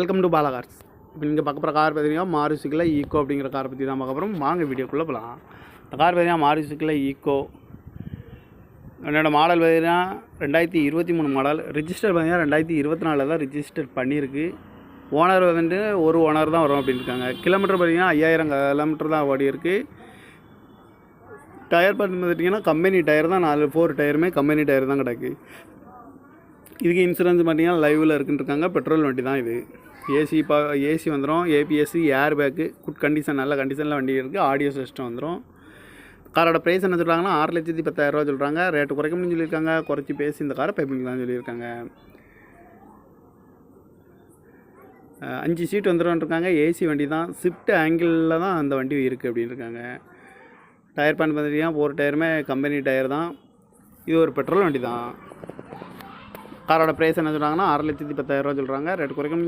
Welcome to Bala cars. இப்போ நீங்கள் பார்க்க போகிற கார் பார்த்தீங்கன்னா மாருதியில் ஈக்கோ அப்படிங்கிற காரை பற்றி தான் பார்க்க போகிறோம். வாங்க வீடியோக்குள்ளே போகலாம். இந்த கார் பார்த்தீங்கன்னா மாருதியில் ஈக்கோ. என்னோடய மாடல் பார்த்தீங்கன்னா 2023 மாடல். ரிஜிஸ்டர் பார்த்தீங்கன்னா 2024 தான் ரிஜிஸ்டர் பண்ணியிருக்கு. ஓனர் வந்துட்டு ஒரு ஓனர் தான் வரும் அப்படின்னு இருக்காங்க. கிலோமீட்டர் பார்த்தீங்கன்னா 5000 கிலோமீட்டர் தான் ஓடி இருக்குது. டயர் பார்த்திங்கன்னா கம்பெனி டயர் தான், 4 டயருமே கம்பெனி டயர் தான் கிடக்கு. இதுக்கு இன்சூரன்ஸ் பார்த்தீங்கன்னா லைவில் இருக்குன்னு இருக்காங்க. பெட்ரோல் வண்டி தான் இது. ஏசி வந்துடும், ABS, airbag, good condition, நல்ல கண்டிஷனில் வண்டி இருக்குது. ஆடியோ சிஸ்டம் வந்துடும். காரோட ப்ரைஸ் என்ன சொல்கிறாங்கன்னா 6,10,000 சொல்கிறாங்க. ரேட்டு குறைக்கணும்னு சொல்லியிருக்காங்க. குறைச்சி பேசி இந்த காரை பைப்பிங்கலாம் சொல்லியிருக்காங்க. 5 சீட் வந்துடும் இருக்காங்க. ஏசி வண்டி தான். ஷிஃப்ட் ஆங்கிளில் தான் அந்த வண்டி இருக்குது அப்படின்னு இருக்காங்க. டயர் பேன் பார்த்திங்கன்னா 4 டயருமே கம்பெனி டயர் தான். இது ஒரு பெட்ரோல் வண்டி தான். காரோட ப்ரைஸ் என்ன சொல்கிறாங்கன்னா 6,10,000 சொல்கிறாங்க. ரேட்டு குறைக்கணும்